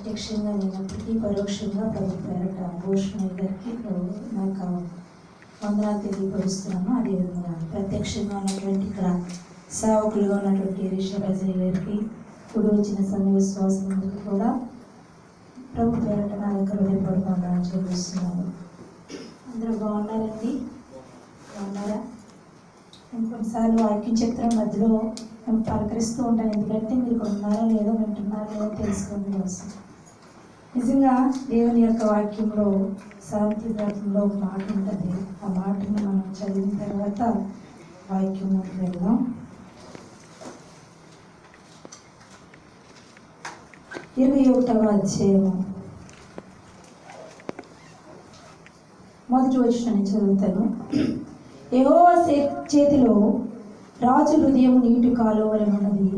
ప్రత్యక్షంగా లేనప్పటికీ పరోక్షంగా ప్రభు పేరట భూషణయ్య గారికి నాకు వందనాలు తెలియపరుస్తున్నాను. అదేవిధంగా ప్రత్యక్షంగా ఉన్నటువంటి ఇక్కడ సేవకులుగా ఉన్నటువంటి రిషభజయ్ గారికి ఇప్పుడు వచ్చిన సమయ విశ్వాసందరికీ కూడా ప్రభు పేరట నా దగ్గర హృదయపూర్వకంగా చూపిస్తున్నాను. అందరూ బాగున్నారండి? బాగున్నారా? నేను కొన్నిసార్లు వాక్యం చెప్తున్న మధ్యలో మేము పలకరిస్తూ ఉంటాను, ఎందుకంటే మీరు ఇక్కడ ఉన్నారా లేదో వింటున్నారా లేదో తెలుసుకోవడం కోసం. నిజంగా దేవుని యొక్క వాక్యంలో శాంతి గ్రంథంలో ఒక మాట ఉంటుంది. ఆ మాటని మనం చదివిన తర్వాత వాక్యంలోకి వెళ్దాం. 21వ అధ్యాయము మొదటి వచనాన్ని చదువుతాను. యెహోవా చేతిలో రాజు హృదయం నీటి కాలువల ఉన్నది,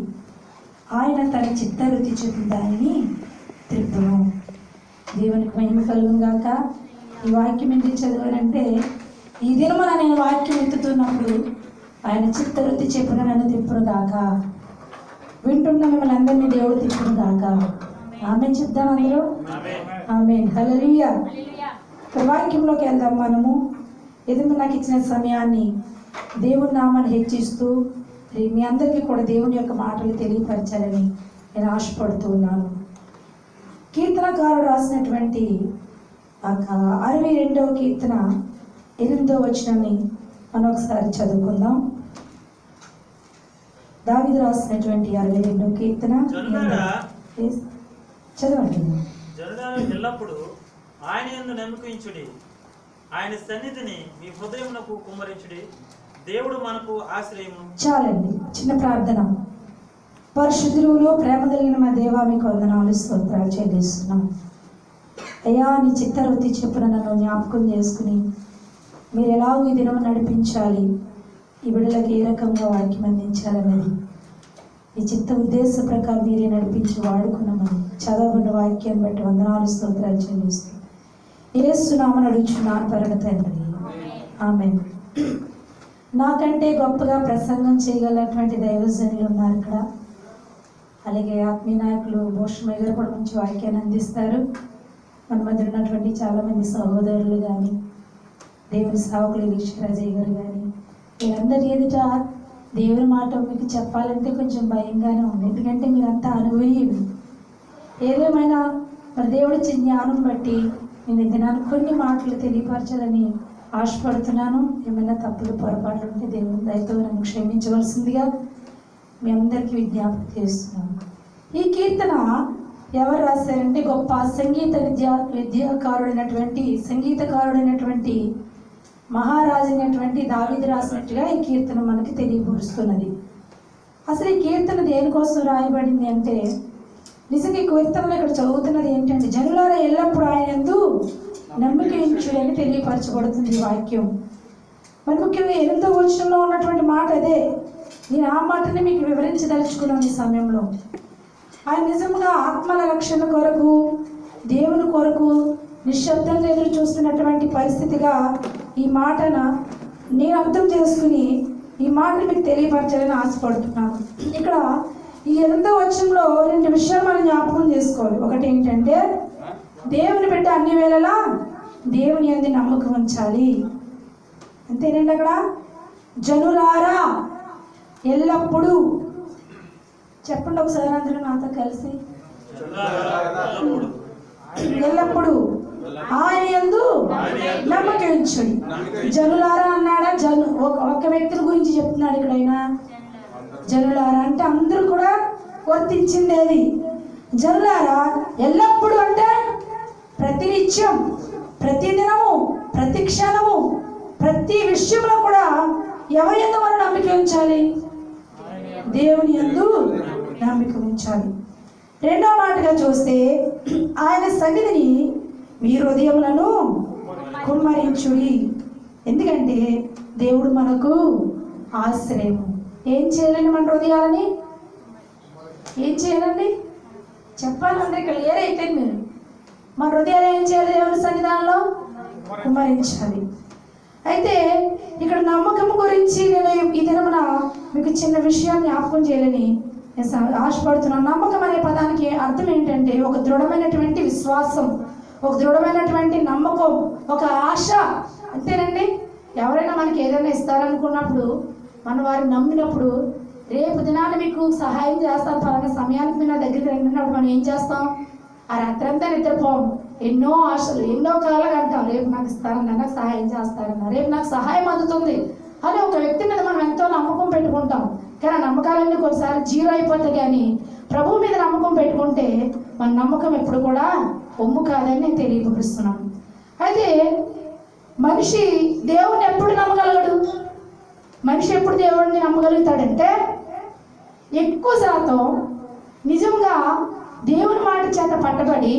ఆయన తన చిత్తవృత్తి చెప్పిన దానిని త్రిప్పును. దేవునికి మహిమ కలుగును గాక. ఈ వాక్యం ఎందుకు చదివానంటే, ఈ దినమున నేను వాక్యం ఎత్తుతున్నప్పుడు ఆయన చిత్తవృత్తి చెప్పిన నన్ను త్రిప్పును గాక. వింటున్న మిమ్మల్ని అందరినీ దేవుడు త్రిప్పును గాక. ఆమేన్ చెప్దాం అందరూ. ఆమేన్. హల్లెలూయా. వాక్యంలోకి వెళ్దాం మనము. ఎదురు నాకు ఇచ్చిన సమయాన్ని దేవుని నామాన్ని హెచ్చిస్తూ మీ అందరికీ కూడా దేవుని యొక్క మాటలు తెలియపరచాలని నేను ఆశపడుతూ ఉన్నాను. కీర్తనకారుడు రాసినటువంటి 62వ కీర్తన 8వ వచనాన్ని మనం ఒకసారి చదువుకుందాం. దావీదు రాసినటువంటి 62వ కీర్తన చదవండి. ఎల్లప్పుడు ఆయన యందు నమ్మకించుడి, ఆయన సన్నిధిని మీ హృదయమునకు కుమ్మరించుడి. దేవుడు మనకు ఆశ్రయము. చాలండి. చిన్న ప్రార్థన. పరిశుద్ధులు ప్రేమ కలిగిన మా దేవా, మీకు వందనాలు స్తోత్రాలు చెల్లిస్తున్నాం. అయ్యా, నీ చిత్తవృత్తి చెప్పున నన్ను జ్ఞాపకం చేసుకుని మీరు ఎలాగో ఈ దినం నడిపించాలి, ఈ బిడ్డలకు ఏ రకంగా వాక్యం అందించాలన్నది ఈ చిత్త ఉద్దేశ ప్రకారం మీరే నడిపించి వాడుకున్నామని చదవబడిన వాక్యాన్ని బట్టి వందనాలు స్తోత్రాలు చెల్లిస్తూ యేసునామమున అడుగుచున్నాను పరమ తండ్రి. ఆమేన్. నాకంటే గొప్పగా ప్రసంగం చేయగలటువంటి దైవజనులు ఉన్నారు ఇక్కడ. అలాగే ఆత్మీయ నాయకులు భూషణయ్య గారు కూడా మంచి వాక్యాన్ని అందిస్తారు. మన మధ్య ఉన్నటువంటి చాలామంది సహోదరులు కానీ, దేవుని సేవకులు రిషభజయ్ గారు కానీ, వీరందరి ఎదుట దేవుని మాట మీకు చెప్పాలంటే కొంచెం భయంగానే ఉంది. ఎందుకంటే మీరంతా అనుభవీయులు. ఏదేమైనా మరి దేవుడి జ్ఞానం బట్టి నేను దినానికి కొన్ని మాటలు తెలియపరచాలని ఆశపడుతున్నాను. ఏమైనా తప్పులు పొరపాట్లు ఉంటే దేవుని దయతో నన్ను క్షమించవలసిందిగా మీ అందరికీ విజ్ఞాపన చేస్తున్నాను. ఈ కీర్తన ఎవరు రాశారంటే గొప్ప సంగీతకారుడైనటువంటి మహారాజు అయినటువంటి దావీదు రాసినట్టుగా ఈ కీర్తన మనకి తెలియపరుస్తున్నది. అసలు ఈ కీర్తన దేనికోసం రాయబడింది అంటే, నిజంగా ఈ కీర్తనలో ఇక్కడ చదువుతున్నది ఏంటంటే, జనులారా ఎల్లప్పుడూ ఆయన యందు నమ్మిక ఉంచుడి అని తెలియపరచబడుతుంది ఈ వాక్యం. మరి ముఖ్యంగా 8వ వచనంలో ఉన్నటువంటి మాట అదే. నేను ఆ మాటని మీకు వివరించదలుచుకున్నాను ఈ సమయంలో. ఆయన నిజంగా ఆత్మల రక్షణ కొరకు, దేవుని కొరకు నిశ్శబ్దంగా ఎదురు చూస్తున్నటువంటి పరిస్థితిగా ఈ మాటన నేను అర్థం చేసుకుని ఈ మాటను మీకు తెలియపరచాలని ఆశపడుతున్నాను. ఇక్కడ ఈ 8వ వచనంలో 2 విషయాలు మనం జ్ఞాపకం చేసుకోవాలి. ఒకటి ఏంటంటే, దేవుని బిడ్డ అన్ని వేళలా దేవుని యందు నమ్మకం ఉంచాలి. అంతేనండి. అక్కడ జనులారా ఎల్లప్పుడూ చెప్పండి ఒకసారి అందరూ నాతో కలిసి, ఎల్లప్పుడూ ఆయన యందు నమ్మకం ఉంచుడి. జనులారా అన్నాడా? ఒక వ్యక్తుల గురించి చెప్తున్నాడు ఇక్కడ. ఆయన జనులారా అంటే అందరూ కూడా వర్తించిందేది. జనులారా ఎల్లప్పుడూ అంటే ప్రతినిత్యం, ప్రతిదినము, ప్రతి క్షణము, ప్రతి విషయంలో కూడా ఎవరి యందు మనం నమ్మిక ఉంచాలి? దేవుని యందు నమ్మిక ఉంచాలి. రెండవ మాటగా చూస్తే, ఆయన సన్నిధిని మీ హృదయములను కుమ్మరించుడి. ఎందుకంటే దేవుడు మనకు ఆశ్రయము. ఏం చేయాలండి? మన హృదయాలని ఏం చేయాలండి? చెప్పాలంటే క్లియర్ అయితే మీరు మన హృదయాలు ఏం చేయాలి? దేవుని సన్నిధానంలో కుమ్మరించాలి. అయితే ఇక్కడ నమ్మకం గురించి నేను ఈ దినమున మీకు చిన్న విషయాన్ని జ్ఞాపకం చేయాలని ఆశపడుతున్నాను. నమ్మకం అనే పదానికి అర్థం ఏంటంటే ఒక దృఢమైనటువంటి విశ్వాసం, ఒక దృఢమైనటువంటి నమ్మకం, ఒక ఆశ, అంతేనండి. ఎవరైనా మనకి ఏదైనా ఇస్తారనుకున్నప్పుడు మనం వారిని నమ్మినప్పుడు రేపు దినాన్ని మీకు సహాయం చేస్తాను, పలానా సమయానికి మీరు నా దగ్గరికి రండినప్పుడు మనం ఏం చేస్తాం? ఆ రాత్రంతా నిద్రపోం, ఎన్నో ఆశలు, ఎన్నో కాలాలు అంటాం, రేపు నాకు ఇస్తారన్నా, నాకు సహాయం చేస్తారన్నా, రేపు నాకు సహాయం అందుతుంది అని ఒక వ్యక్తి మీద మనం ఎంతో నమ్మకం పెట్టుకుంటాం. కానీ ఆ నమ్మకాలన్నీ కొన్నిసారి జీరో అయిపోతాయి. కానీ ప్రభువు మీద నమ్మకం పెట్టుకుంటే మన నమ్మకం ఎప్పుడు కూడా ఒమ్ము కాదని నేను తెలియపరుస్తున్నాను. అయితే మనిషి దేవుణ్ణి ఎప్పుడు నమ్మగలగడు? మనిషి ఎప్పుడు దేవుడిని నమ్మగలుగుతాడంటే ఎక్కువ శాతం నిజంగా దేవుని మాట చేత పట్టబడి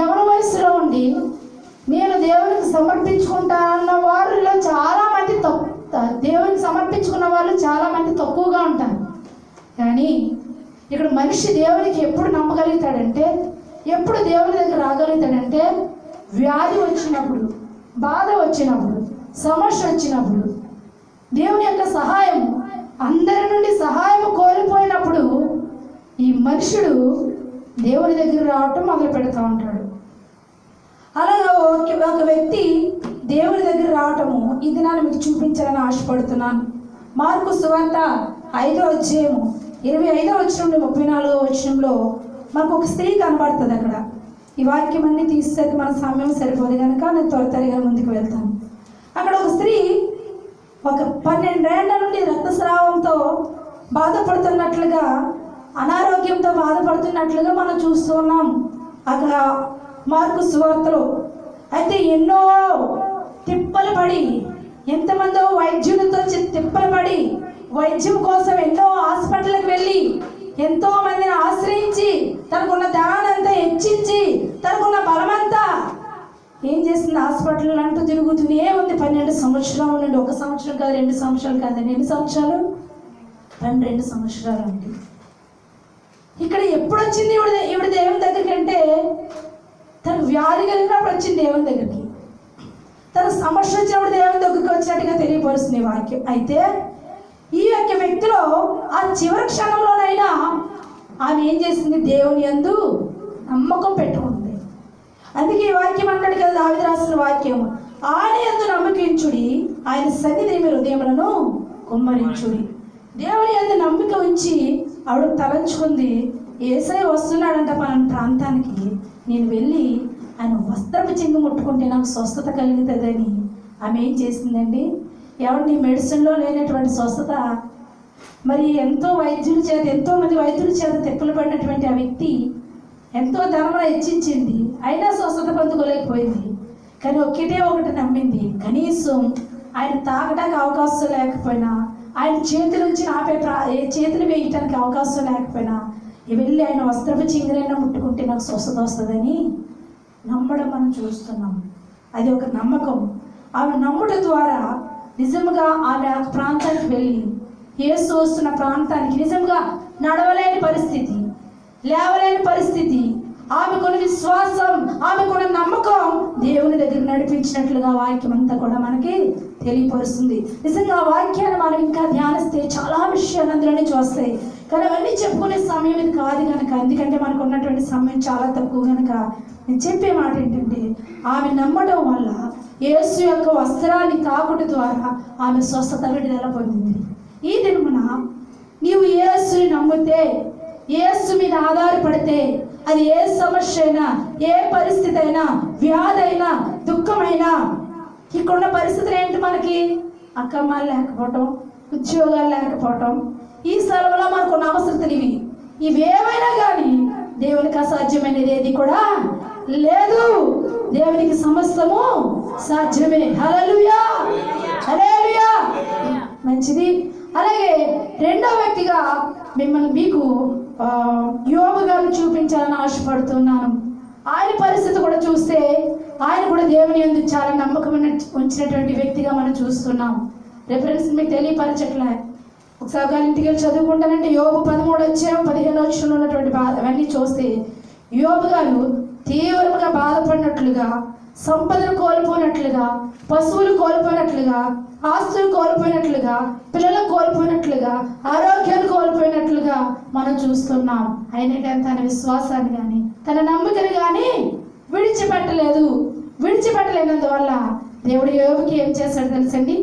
ఎవరి వయసులో ఉండి నేను దేవునికి సమర్పించుకుంటానన్న వారిలో చాలామంది దేవునికి సమర్పించుకున్న వాళ్ళు చాలామంది తక్కువగా ఉంటారు. కానీ ఇక్కడ మనిషి దేవునికి ఎప్పుడు నమ్మగలుగుతాడంటే, ఎప్పుడు దేవుని దగ్గర రాగలుగుతాడంటే వ్యాధి వచ్చినప్పుడు, బాధ వచ్చినప్పుడు, సమస్య వచ్చినప్పుడు, దేవుని యొక్క సహాయం, అందరి నుండి సహాయం కోల్పోయినప్పుడు ఈ మనుషుడు దేవుని దగ్గర రావటం మొదలు పెడతా ఉంటాడు. అలాగా ఒక వ్యక్తి దేవుని దగ్గర రావటము ఈ దినాన్ని మీకు చూపించాలని ఆశపడుతున్నాను. మార్కు సువార్త 5వ అధ్యాయము 25వ వచనం నుండి 34వ వచనంలో మనకు ఒక స్త్రీ కనబడుతుంది. అక్కడ ఈ వాక్యం అన్ని తీసేసరికి మన సమయం సరిపోదు కనుక నేను త్వరగా ముందుకు వెళ్తాను. అక్కడ ఒక స్త్రీ ఒక 12 ఏళ్ల నుండి రక్తస్రావంతో బాధపడుతున్నట్లుగా, అనారోగ్యంతో బాధపడుతున్నట్లుగా మనం చూస్తూ ఉన్నాం అక్కడ మార్కు సువార్తలో. అయితే ఎన్నో తిప్పలు పడి, ఎంతమందో వైద్యులతో తిప్పలు పడి, వైద్యం కోసం ఎన్నో హాస్పిటల్కి వెళ్ళి ఎంతో మందిని ఆశ్రయించి తనకున్న ధనాన్నంతా హెచ్చించి తనకున్న బలమంతా ఏం చేసింది? హాస్పిటల్ అంటూ తిరుగుతూనే ఉంది. 12 సంవత్సరాల నుండి, 1 సంవత్సరం కాదు, 2 సంవత్సరాలు కాదండి. ఎన్ని సంవత్సరాలు? 12 సంవత్సరాలు అండి. ఇక్కడ ఎప్పుడు వచ్చింది ఈవిడ దేవుని దగ్గరికి అంటే తనకు వ్యాధి కలిగినప్పుడు వచ్చింది దేవుని దగ్గరికి, తన సమస్య వచ్చినప్పుడు దేవుని దగ్గరికి వచ్చినట్టుగా తెలియపరుస్తుంది వాక్యం. అయితే ఈ యొక్క వ్యక్తిలో ఆ చివరి క్షణంలోనైనా ఆమె ఏం చేసింది? దేవుని యందు నమ్మకం పెట్టుకుంది. అందుకే ఈ వాక్యం అన్నాడు కదా, దావీదు రాసిన వాక్యం, ఆయన యందు నమ్మకించుడి, ఆయన సన్నిధి మీ హృదయములను కుమ్మరించుడి. దేవుని యందు నమ్మిక ఉంచి ఆవిడ తలంచుకుంది, యేసయ్య వస్తున్నాడంట మన ప్రాంతానికి, నేను వెళ్ళి ఆయన వస్త్రపు చెంగు ముట్టుకుంటే నాకు స్వస్థత కలుగుతుందని ఆమె ఏం చేసిందండి? ఎవరిని మెడిసిన్లో లేనటువంటి స్వస్థత, మరి ఎంతో ఎంతోమంది వైద్యుల చేత తిప్పలు పడినటువంటి ఆ వ్యక్తి ఎంతో ధనమును హెచ్చించింది, అయినా స్వస్థత పొందుకోలేకపోయింది. కానీ ఒకటి నమ్మింది, కనీసం ఆయన తాగడానికి అవకాశం లేకపోయినా, ఆయన చేతుల నుంచి చేతులు వేయటానికి అవకాశం లేకపోయినా వెళ్ళి ఆయన వస్త్రపు చింగురైనా ముట్టుకుంటే నాకు స్వస్థత వస్తుందని నమ్మడం మనం చూస్తున్నాం. అది ఒక నమ్మకం. ఆమె నమ్మడం ద్వారా నిజంగా ఆమె ఆ ప్రాంతానికి వెళ్ళి, యేసు వస్తున్న ప్రాంతానికి, నిజంగా నడవలేని పరిస్థితి, లేవలేని పరిస్థితి, ఆమెకున్న విశ్వాసం, ఆమెకున్న నమ్మకం దేవుని దగ్గర నడిపించినట్లుగా వాక్యం అంతా కూడా మనకి తెలియపరుస్తుంది. నిజంగా ఆ వాక్యాన్ని మనం ఇంకా ధ్యానిస్తే చాలా విషయాలు అందులో నుంచి వస్తాయి. కానీ అవన్నీ చెప్పుకునే సమయం ఇది కాదు కనుక, ఎందుకంటే మనకు ఉన్నటువంటి సమయం చాలా తక్కువ కనుక నేను చెప్పే మాట ఏంటంటే, ఆమె నమ్మడం వల్ల యేసు యొక్క వస్త్రాన్ని తాకుట ద్వారా ఆమె స్వస్థత విడుదల పొందింది. ఈ దినమున నీవు యేసుని నమ్మితే, యేసు మీద ఆధారపడితే, అది ఏ సమస్య అయినా, ఏ పరిస్థితి అయినా, వ్యాధి అయినా, దుఃఖమైనా, ఇక్కడున్న పరిస్థితులు ఏంటి? మనకి అక్కమ్మాలు లేకపోవటం, ఉద్యోగాలు లేకపోవటం, ఈ స్థలంలో మనకున్న అవసరతలు ఇవేమైనా కానీ దేవునికి అసాధ్యమైనది ఏది కూడా లేదు. దేవునికి సమస్తము సాధ్యమే. హల్లెలూయా, హల్లెలూయా. మంచిది. అలాగే రెండో వ్యక్తిగా మీకు యోబు గారిని చూపించాలని ఆశపడుతున్నాను. ఆయన పరిస్థితి కూడా చూస్తే ఆయన కూడా దేవుని యందు చాలా నమ్మకం ఉంచినటువంటి వ్యక్తిగా మనం చూస్తున్నాం. రెఫరెన్స్ మీకు తెలియపరచట్లే, ఒకసారి ఇంటికి వెళ్ళి చదువుకుంటానంటే యోబు 13:15 ఉన్నటువంటి అవన్నీ చూస్తే యోబు గారు తీవ్రంగా బాధపడినట్లుగా, సంపదను కోల్పోయినట్లుగా, పశువులు కోల్పోయినట్లుగా, ఆస్తులు కోల్పోయినట్లుగా, పిల్లలు కోల్పోయినట్లుగా, ఆరోగ్యాన్ని కోల్పోయినట్లుగా మనం చూస్తున్నాం. అయినా తన విశ్వాసాన్ని కానీ తన నమ్మకని కానీ విడిచిపెట్టలేనందువల్ల దేవుడు యోబుకి ఏం చేశాడు తెలుసండి?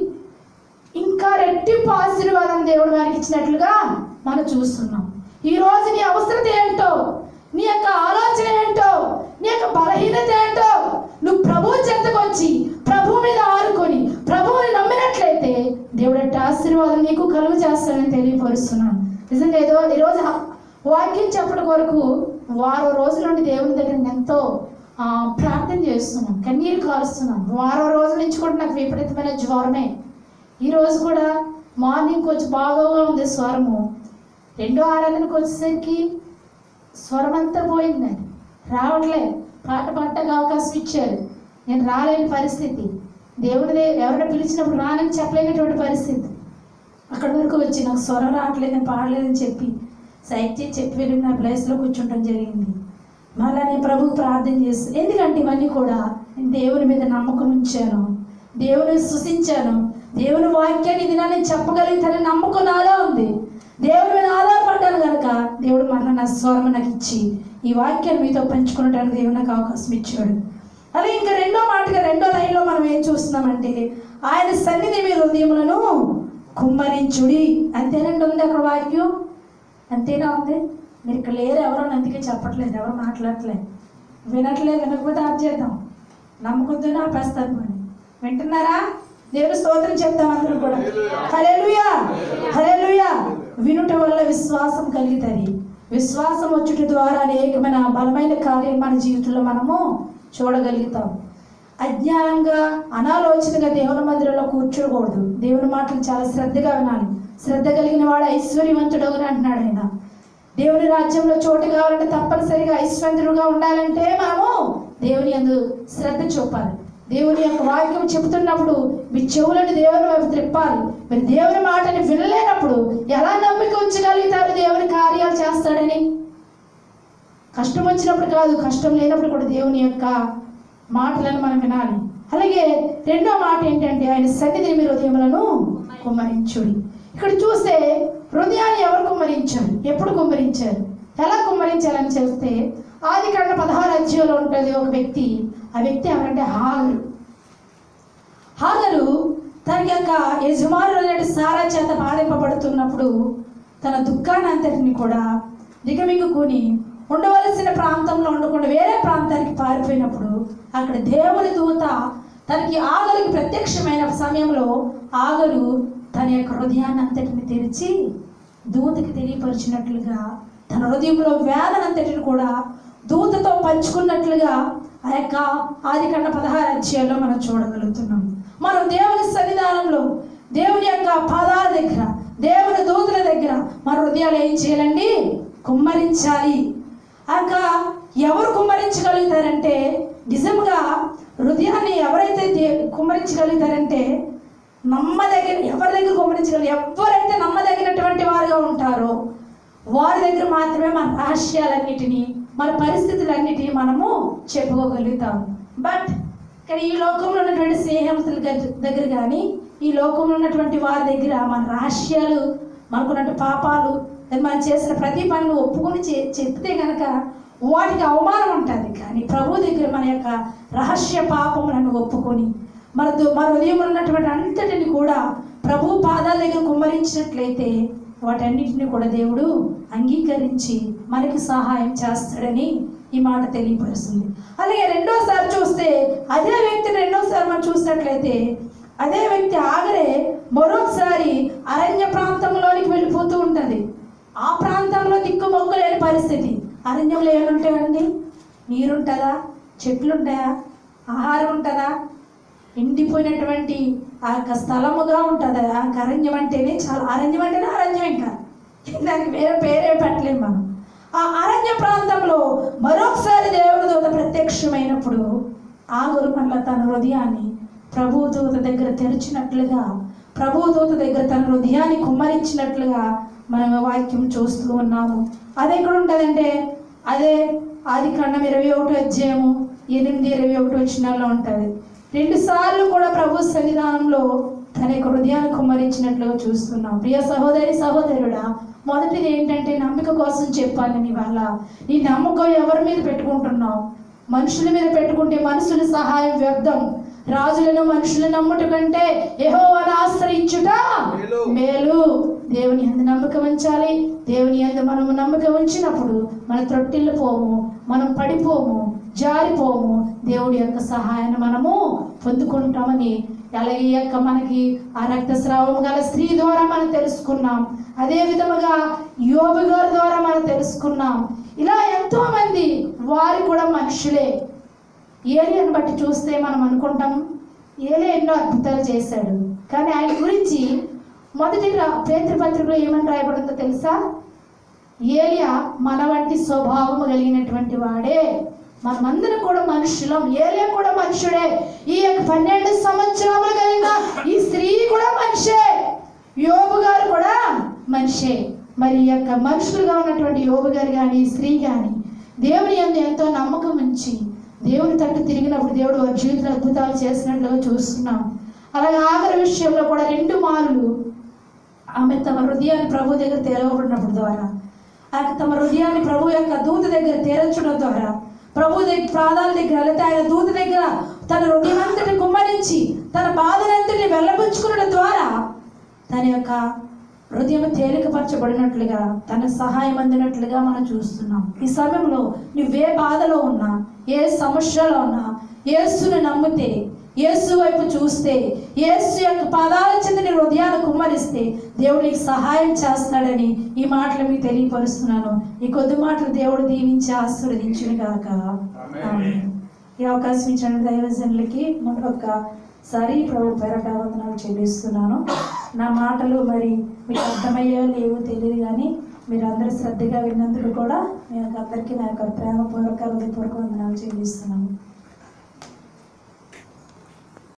ఇంకా రెట్టింపు ఆశీర్వాదం దేవుడు వారికి ఇచ్చినట్లుగా మనం చూస్తున్నాం. ఈరోజు నీ అవసరత ఏంటో, నీ యొక్క ఆలోచన ఏంటో, నీ యొక్క బలహీనత ఏంటో, నువ్వు ప్రభువు చెంతకు వచ్చి ప్రభువు మీద ఆరుకొని ప్రభువుని నమ్మినట్లయితే దేవుడు అట్టి ఆశీర్వాదం నీకు కలుగు చేస్తానని తెలియపరుస్తున్నాను. నిజంగా ఈరోజు వాక్యం చెప్పడం కొరకు వారం రోజుల నుండి దేవుని దగ్గర ఎంతో ప్రార్థన చేస్తున్నాం, కన్నీరు కారుస్తున్నాం. వారం రోజుల నుంచి కూడా నాకు విపరీతమైన జ్వరమే. ఈరోజు కూడా మార్నింగ్ కొంచెం బాగోగా ఉంది స్వరము. రెండో ఆరాధనకు వచ్చేసరికి స్వరం అంతా పోయింది, రావట్లే. పాట పాడటానికి అవకాశం ఇచ్చారు, నేను రాలేని పరిస్థితి. దేవుడి ఎవరైనా పిలిచినప్పుడు రానని చెప్పలేనటువంటి పరిస్థితి. అక్కడి వరకు వచ్చి నాకు స్వరం రావట్లేదని పాడలేదని చెప్పి సైట్ చేసి చెప్పి వెళ్ళి నా ప్లేస్లో కూర్చుంటం జరిగింది. మళ్ళీ నేను ప్రభువు ప్రార్థన చేస్తాను. ఎందుకంటే ఇవన్నీ కూడా నేను దేవుని మీద నమ్మకం ఉంచాను, దేవుని స్తుతించాను, దేవుని వాక్యాన్ని ఇది నేను చెప్పగలుగుతానని నమ్మకం నాలో ఉంది. దేవుడి మీద ఆధారపడ్డాను కనుక దేవుడు మరణ నా స్వరం నాకు ఇచ్చి ఈ వాక్యాన్ని మీతో పంచుకునడానికి దేవుడు నాకు అవకాశం ఇచ్చాడు. అలాగే ఇంకా రెండో లైన్లో మనం ఏం చూస్తున్నామంటే, ఆయన సన్నిధి మీ హృదయములను కుమ్మరించుడి. అంతేనండి ఉంది అక్కడ వాక్యం, అంతేనా ఉంది? మీరు ఇక్కడ లేరు, ఎవరో అందుకే చెప్పట్లేదు, ఎవరు మాట్లాడట్లేదు, వినట్లేదు. వినకపోతే ఆప్ చేద్దాం, నమ్మకంతో ఆపేస్తారు. మరి వింటున్నారా? దేవుని స్తోత్రం చెప్తాం అందరూ కూడా. హల్లెలూయా, హల్లెలూయా. వినుట వల్ల విశ్వాసం కలుగుతుంది. విశ్వాసం వచ్చుట ద్వారా అనేకమైన బలమైన కార్యాలు మన జీవితంలో మనము చూడగలుగుతాం. అజ్ఞానంగా అనాలోచనగా దేవుని మందిరంలో కూర్చోకూడదు. దేవుని మాటలు చాలా శ్రద్ధగా వినాలి. శ్రద్ధ కలిగిన వాడు ఐశ్వర్యవంతుడు అని అంటున్నాడు ఆయన. దేవుని రాజ్యంలో చోటు కావాలంటే తప్పనిసరిగా ఐశ్వర్యుడుగా ఉండాలంటే మనము దేవుని యందు శ్రద్ధ చూపాలి. దేవుని యొక్క వాక్యం చెబుతున్నప్పుడు మీ చెవులను దేవుని వైపు త్రిప్పాలి. మీరు దేవుని మాటని వినలేనప్పుడు ఎలా నమ్మిక ఉంచగలుగుతారు దేవుని కార్యాలు చేస్తాడని? కష్టం వచ్చినప్పుడు కాదు, కష్టం లేనప్పుడు కూడా దేవుని యొక్క మాటలను మనం వినాలి. అలాగే రెండో మాట ఏంటంటే, ఆయన సన్నిధిని మీ హృదయములను కుమ్మరించుడి. ఇక్కడ చూస్తే హృదయాన్ని ఎవరు కుమ్మరించారు, ఎప్పుడు కుమ్మరించారు, ఎలా కుమ్మరించాలని చేస్తే ఆదికాండ 16 అధ్యాయంలో ఉంటుంది ఒక వ్యక్తి. ఆ వ్యక్తి ఎవరంటే హాగరు తన యొక్క యజమానులు సారా చేత బాధింపబడుతున్నప్పుడు తన దుఃఖాన్ని అంతటిని కూడా దిగమింగుకొని ఉండవలసిన ప్రాంతంలో ఉండకుండా వేరే ప్రాంతానికి పారిపోయినప్పుడు అక్కడ దేవుని దూత తనకి ఆగరుకి ప్రత్యక్షమైన సమయంలో ఆగరు తన యొక్క హృదయాన్ని అంతటిని తెరిచి దూతకి తెలియపరిచినట్లుగా తన హృదయంలో వేదనంతటిని కూడా దూతతో పంచుకున్నట్లుగా ఆ యొక్క ఆదికాండ 16 అధ్యాయంలో మనం చూడగలుగుతున్నాం. మనం దేవుని సన్నిధానంలో దేవుని యొక్క పాదాల దగ్గర దేవుని దూతల దగ్గర మన హృదయాలు ఏం చేయాలండి? కుమ్మరించాలి. అక్క ఎవరు కుమ్మరించగలుగుతారంటే, నిజంగా హృదయాన్ని ఎవరైతే కుమ్మరించగలుగుతారంటే ఎవరి దగ్గర కుమ్మరించగలరు, ఎవరైతే నమ్మదగినటువంటి వారుగా ఉంటారో వారి దగ్గర మాత్రమే మన రహస్యాలన్నిటినీ మన పరిస్థితులన్నిటినీ మనము చెప్పుకోగలుగుతాం. బట్ ఇక్కడ ఈ లోకంలో ఉన్నటువంటి స్నేహితుల దగ్గర కానీ ఈ లోకంలో ఉన్నటువంటి వారి దగ్గర మన రహస్యాలు, మనకున్నట్టు పాపాలు, మనం చేసిన ప్రతి పనులు ఒప్పుకొని చెప్తే కనుక వాటికి అవమానం ఉంటుంది. కానీ ప్రభు దగ్గర మన యొక్క రహస్య పాపములను ఒప్పుకొని మన హృదయంలో ఉన్నటువంటి అంతటిని కూడా ప్రభు పాదాల దగ్గర కుమ్మరించినట్లయితే వాటన్నిటిని కూడా దేవుడు అంగీకరించి మనకి సహాయం చేస్తాడని ఈ మాట తెలియపరుస్తుంది. అలాగే రెండోసారి చూస్తే అదే వ్యక్తిని మనం చూసినట్లయితే అదే వ్యక్తి ఆగరే మరొకసారి అరణ్య ప్రాంతంలోనికి వెళ్ళిపోతూ ఉంటుంది. ఆ ప్రాంతంలో దిక్కుమొక్కు లేని పరిస్థితి. అరణ్యంలో ఏముంటాయండి? నీరుంటుందా? చెట్లుంటాయా? ఆహారం ఉంటుందా? ఎండిపోయినటువంటి ఆ యొక్క స్థలముగా ఉంటుంది. ఆ అరణ్యం అంటేనే చాలా, అరణ్యం అంటేనే అరణ్యం, ఇంకా దానికి వేరే పేరే పెట్టలేము మనం. ఆ అరణ్య ప్రాంతంలో మరొకసారి దేవుని దూత ప్రత్యక్షమైనప్పుడు ఆగురు మళ్ళీ తన హృదయాన్ని ప్రభు దూత దగ్గర తెరిచినట్లుగా, ప్రభు దూత దగ్గర తన హృదయాన్ని కుమ్మరించినట్లుగా మనం వాక్యం చూస్తూ ఉన్నాము. అది ఎక్కడ ఉంటుందంటే అదే ఆదికాండం 21:8-21 ఉంటుంది. 2 సార్లు కూడా ప్రభు సన్నిధానంలో తన యొక్క హృదయాన్ని కుమ్మరించినట్లుగా చూస్తున్నాం. ప్రియ సహోదరి సహోదరుడా, మొదటిది ఏంటంటే నమ్మిక కోసం చెప్పాను. నీ వల్ల నీ నమ్మకం ఎవరి మీద పెట్టుకుంటున్నావు? మనుషుల మీద పెట్టుకుంటే మనుషుల సహాయం వ్యర్థం. రాజులను మనుషులను నమ్ముట కంటే యెహోవాను ఆశ్రయించుట మేలు. దేవుని యందు నమ్మకం ఉంచాలి. దేవుని యందు మనము నమ్మకం ఉంచినప్పుడు మన త్రొట్టిల్లు పోము, మనం పడిపోము, జారిపోము. దేవుడి యొక్క సహాయాన్ని మనము పొందుకుంటామని అలాగే ఈ యొక్క మనకి ఆ రక్తస్రావం గల స్త్రీ ద్వారా మనం తెలుసుకున్నాం. అదే విధముగా యోబు గారి ద్వారా మనం తెలుసుకున్నాం. ఇలా ఎంతో మంది వారు కూడా మనుషులే. ఏలియాను బట్టి చూస్తే మనం అనుకుంటాం ఏలియా ఎన్నో అద్భుతాలు చేశాడు, కానీ ఆయన గురించి మొదటి పేతురు పత్రికలో ఏమని రాయబడిందో తెలుసా? ఏలియా మన వంటి స్వభావం కలిగినటువంటి వాడే. మనమందరం కూడా మనుషులం. ఏలియా కూడా మనుషుడే. ఈ యొక్క 12 సంవత్సరములు కలిగిన ఈ స్త్రీ కూడా మనిషే. యోబు గారు కూడా మనిషే. మరి ఈ యొక్క మనుషులుగా ఉన్నటువంటి యోబు గారు కానీ ఈ స్త్రీ కానీ దేవుని యందు ఎంతో నమ్మకం ఉంచి దేవుని తట్టు తిరిగినప్పుడు దేవుడు వారి జీవితంలో అద్భుతాలు చేసినట్లుగా చూస్తున్నాం. అలాగే ఆఖరి విషయంలో కూడా 2 మార్లు ఆమె తమ హృదయాన్ని ప్రభు దగ్గర తెరవబడినప్పుడు ద్వారా తమ హృదయాన్ని ప్రభు యొక్క దూత దగ్గర తెరచడం ద్వారా ప్రభు దగ్గర పాదాల దగ్గర లేకపోతే ఆయన దూత దగ్గర తన హృదయమంతటిని కుమ్మరించి తన బాధనంతటిని వెళ్ళబుచ్చుకునడం ద్వారా తన యొక్క హృదయం తేలికపరచబడినట్లుగా తన సహాయం అందినట్లుగా మనం చూస్తున్నాం. ఈ సమయంలో నువ్వే బాధలో ఉన్నా, ఏ సమస్యలో ఉన్నా, యేసుని నమ్మితే, యేసు వైపు చూస్తే, యేసు యొక్క పాదాల చెంత నీ హృదయాన్ని కుమ్మరిస్తే దేవుడు నీకు సహాయం చేస్తాడని ఈ మాటలు మీకు తెలియపరుస్తున్నాను. ఈ కొద్ది మాటలు దేవుడు దీవించి ఆశీర్వదించును గాక. ఆమేన్. ఈ అవకాశం ఇచ్చిన దైవజనులకి మరొకసారి ప్రభు పేరట వందనాలు చెల్లిస్తున్నాను. నా మాటలు మరి మీకు అర్థమయ్యో లేవో తెలియదు, కానీ మీరు అందరూ శ్రద్ధగా విన్నందుకు కూడా మీ అందరికీ నా యొక్క ప్రేమపూర్వక హృదయపూర్వక వందనాలు చెల్లిస్తున్నాను.